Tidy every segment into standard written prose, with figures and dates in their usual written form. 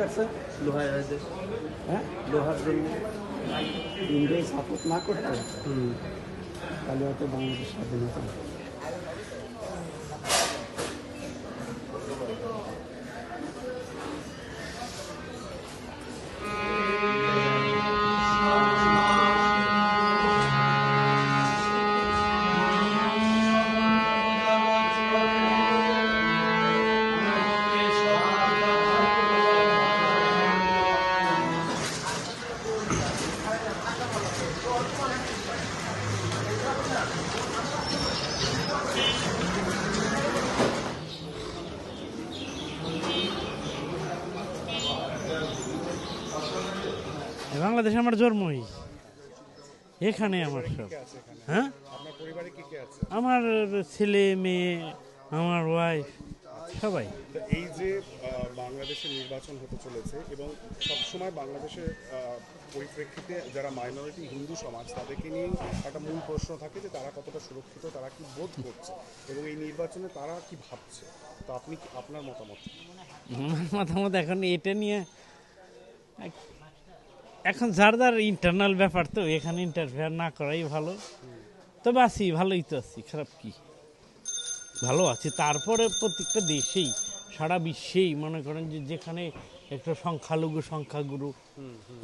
কাটছে লোহার হ্যাঁ লোহার জন্য ইন্ডিয়ায় সাপোর্ট না করতো তাহলে হয়তো বাংলাদেশ স্বাধীন হতো না। বাংলাদেশে আমার জন্মই, এখানে আমার সব। হ্যাঁ, আপনার পরিবারে কি কে আছে? আমার ছেলে মেয়ে, আমার ওয়াইফ, সবাই। তো এই যে বাংলাদেশে নির্বাচন হতে চলেছে এবং সবসময় বাংলাদেশের পরিপ্রেক্ষিতে যারা মাইনরিটি হিন্দু সমাজ তাদেরকে নিয়ে একটা মূল প্রশ্ন থাকে যে তারা কতটা সুরক্ষিত, তারা কি বোধ করছে এবং এই নির্বাচনে তারা কি ভাবছে। তো আপনি আপনার মতামত? আমার মতামত এখন এটা নিয়ে এখন যার যার ইন্টারনাল ব্যাপার, তো এখানে ইন্টারফেয়ার না করাই ভালো। তবে আছি, ভালোই তো আছি, খারাপ কি, ভালো আছি। তারপরে প্রত্যেকটা দেশেই, সারা বিশ্বেই মনে করেন যে যেখানে একটু সংখ্যালঘু সংখ্যাগুরু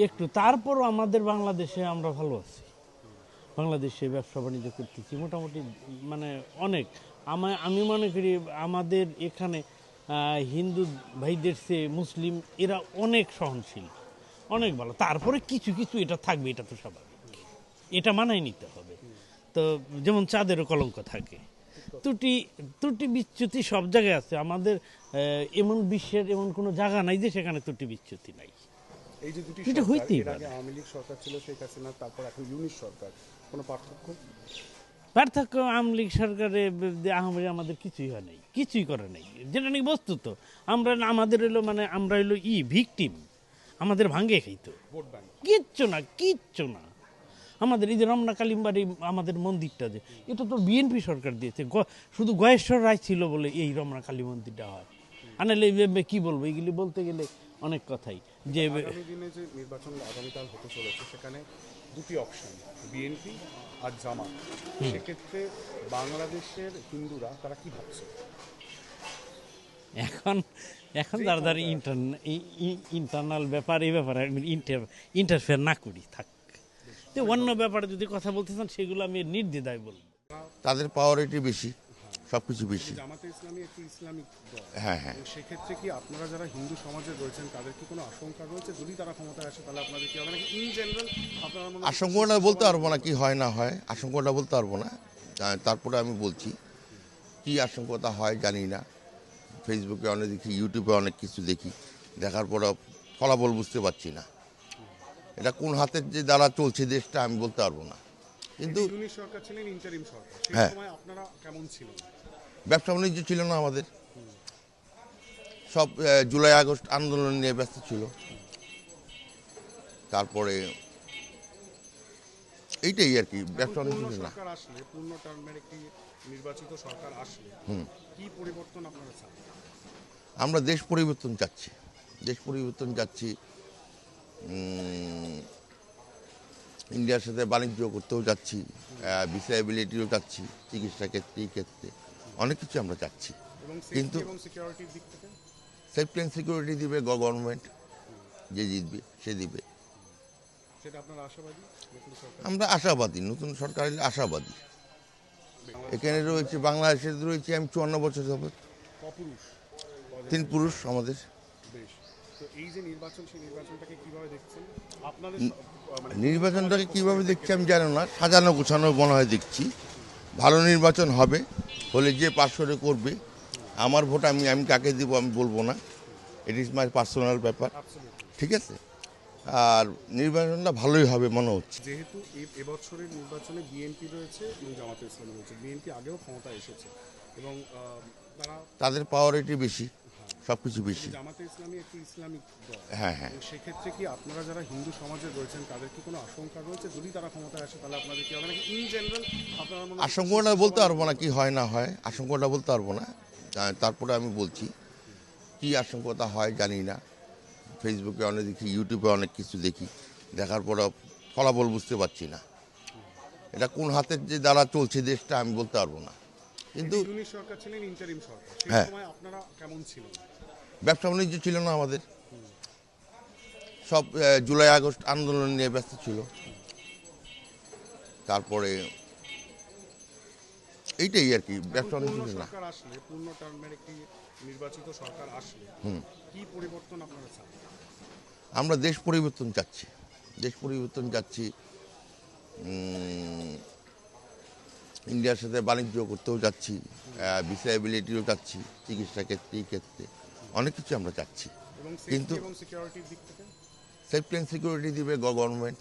একটু, তারপরও আমাদের বাংলাদেশে আমরা ভালো আছি। বাংলাদেশে ব্যবসা বাণিজ্য করতেছি মোটামুটি, মানে অনেক। আমি মনে করি আমাদের এখানে হিন্দু ভাইদের চেয়ে মুসলিম এরা অনেক সহনশীল, অনেক ভালো। তারপরে কিছু কিছু এটা থাকবে, এটা তো স্বাভাবিক, এটা মানায় নিতে হবে। তো যেমন চাঁদেরও কলঙ্ক থাকে, ত্রুটি বিচ্যুতি সব জায়গায় আছে। আমাদের এমন বিশ্বের এমন কোনো জায়গা নাই যে সেখানে ত্রুটি বিচ্যুতি নাই। এই যে দুটি এটা হইতেই এর পারে। আগে আওয়ামী লীগ সরকার ছিল, শেখ হাসিনা, তারপর এখন ইউনিট সরকার, কোনো পার্থক্য? আওয়ামী লীগ সরকারে আহমরি আমাদের কিছুই হয় নাই, কিছুই করে নাই, যেটা নাকি বস্তুত। আমাদের এলো মানে আমরা এলো ভিকটিম, আমাদের ভাঙ্গে খাইতো, ভোট ব্যাংক। কিচ্ছু না। আমাদের এই যে রমনা কালিমবাড়ি আমাদের মন্দিরটা, যে এটা তো বিএনপি সরকার দিয়েছে, শুধু গয়েশ্বর রায় ছিল বলে এই রমনা কালী মন্দিরটা হয়। আনালে কি বলবো, এগুলি বলতে গেলে অনেক কথাই। যে আগামী দিনে যে নির্বাচন আগামীকাল হতে চলেছে সেখানে দুটি অপশন, বিএনপি আর জামাত। সেক্ষেত্রে বাংলাদেশের হিন্দুরা তারা কি ভাবছে? এখন যার যার ইন্টারনাল ব্যাপার, এই ব্যাপারে আমি ইন্টারফেয়ার না করি, থাক। তো অন্য ব্যাপারে যদি কথা বলতে চান সেগুলো আমি নির্দ্বিধায় বলবো। তাদের পাওয়ারিটি বেশি, সব কিছু বেশি। জামাতে ইসলামী একটি ইসলামিক দল। হ্যাঁ হ্যাঁ। সেক্ষেত্রে কি আপনারা যারা হিন্দু সমাজে রয়েছেন তাদের কি কোনো আশঙ্কা রয়েছে যদি তারা ক্ষমতায় আসে তাহলে আপনাদের কি হবে নাকি ইন জেনারেল আপনারা আশঙ্কাটা বলতে পারবো না, কি হয় না হয় আশঙ্কাটা বলতে পারবো না। তারপরে আমি বলছি কি আশঙ্কতা হয় জানি না। ফেসবুকে অনেক দেখি, ইউটিউবে অনেক কিছু দেখি, দেখার পরে ফলাফল বুঝতে পারছি না। এটা কোন হাতের যে দ্বারা চলছে দেশটা আমি বলতে পারবো না। কিন্তু ইউনিট সরকার ছিলেন, ইন্টারিম সরকার, সেই হ্যাঁ। সময় আপনারা কেমন ছিলেন? ব্যবসা বাণিজ্য ছিল না আমাদের, সব জুলাই আগস্ট আন্দোলন নিয়ে ব্যস্ত ছিল। তারপরে এইটাই আর কি, ব্যবসা বাণিজ্য ছিল না। সরকার আসলে, পূর্ণ টার্মের একটি নির্বাচিত সরকার আসলে কি পরিবর্তন আপনারা চান? আমরা দেশ পরিবর্তন চাচ্ছি, দেশ পরিবর্তন চাচ্ছি। ইন্ডিয়ার সাথে বাণিজ্য করতেও যাচ্ছি, ভিসাবিলিটিও চাচ্ছি, চিকিৎসা ক্ষেত্রে, এই ক্ষেত্রে অনেক কিছু আমরা চাচ্ছি। কিন্তু সিকিউরিটির দিক থেকে সেফটি অ্যান্ড সিকিউরিটি দিবে গভর্নমেন্ট, যে জিতবে সে দিবে। সেটা আপনারা আশাবাদী? আমরা আশাবাদী, নতুন সরকার এলে আশাবাদী। এখানে রয়েছে, বাংলাদেশে রয়েছে আমি 54 বছর যাবত, অপুরুষ 3 পুরুষ আমাদের। বেশ। তো এই যে নির্বাচন, সেই নির্বাচনটাকে কিভাবে দেখছেন আপনাদের? নির্বাচনটাকে কীভাবে দেখছি আমি জানি না, সাজানো গোছানো মনে হয় দেখছি। ভালো নির্বাচন হবে, হলে যে পাস করে করবে। আমার ভোট আমি কাকে দিব আমি বলবো না, ইট ইজ মাই পার্সোনাল ব্যাপার, ঠিক আছে। আর নির্বাচনটা ভালোই হবে মনে হচ্ছে। যেহেতু এবছরের নির্বাচনে বিএনপি রয়েছে এবং জামাতে ইসলামী রয়েছে, বিএনপি আগেও ক্ষমতায় এসেছে এবং তাদের পাওয়ারিটি বেশি, সব কিছু বেশি। জামাতে ইসলামী একটি ইসলামিক দল। হ্যাঁ হ্যাঁ। সেক্ষেত্রে কি আপনারা যারা হিন্দু সমাজে রয়েছেন তাদের কি কোনো আশঙ্কা রয়েছে যদি তারা ক্ষমতায় আসে তাহলে আপনাদের কি হবে নাকি ইন জেনারেল আপনারা? আশঙ্কাটা বলতে পারবো না, কি হয় না হয় আশঙ্কাটা বলতে পারবো না। তারপরে আমি বলছি কি আশঙ্কতা হয় জানি না। ফেসবুকে অনেক দেখি, ইউটিউবে অনেক কিছু দেখি, দেখার পরে ফলাফল বুঝতে পারছি না। এটা কোন হাতের যে দ্বারা চলছে দেশটা আমি বলতে পারবো না, কিন্তু ইউনিট সরকার ছিলেন ইন্টারিম সরকার, সেই হ্যাঁ। সময় আপনারা কেমন ছিলেন? ব্যবসা বাণিজ্য ছিল না আমাদের, সব জুলাই আগস্ট আন্দোলন নিয়ে ব্যস্ত ছিল। তারপরে এইটাই আর কি, ব্যবসা বাণিজ্য পূর্ণ ছিল না। সরকার আসলে, পূর্ণ টার্মের একটি নির্বাচিত সরকার আসলে কি পরিবর্তন আপনারা চান? আমরা দেশ পরিবর্তন চাচ্ছি, দেশ পরিবর্তন চাচ্ছি। ইন্ডিয়ার সাথে বাণিজ্য করতেও চাচ্ছি, ভিসাবিলিটিও চাচ্ছি, চিকিৎসা ক্ষেত্রে, এই ক্ষেত্রে অনেক কিছু আমরা চাচ্ছি। এবং কিন্তু সেফটি এবং সিকিউরিটির দিক থেকে সেফটি অ্যান্ড সিকিউরিটি দিবে গভর্নমেন্ট,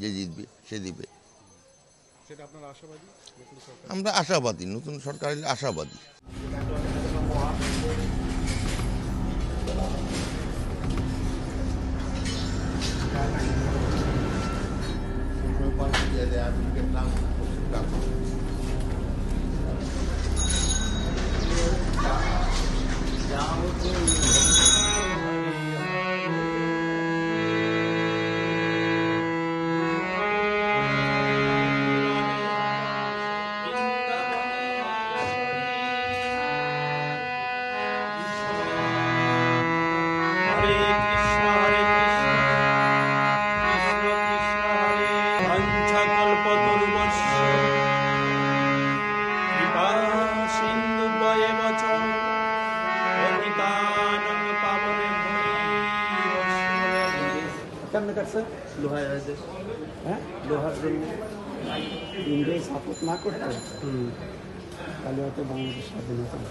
যে জিতবে সে দিবে। সেটা আপনারা আশাবাদী নতুন সরকার? আমরা আশাবাদী, নতুন সরকার এলে আশাবাদী। হরে কৃষ্ণ হরে কৃষ্ণ কৃষ্ণ কৃষ্ণ হরে বাঞ্ছাকল্পতরুভ্যশ্চ কৃপা সিন্ধুভ্যেব চ পতিতানাং পাবনেভ্যো কেমনে কাটছে হ্যাঁ লোহার জন্য ইন্ডিয়া সাপোর্ট না করতো তাহলে হয়তো বাংলাদেশ স্বাধীন হতো না।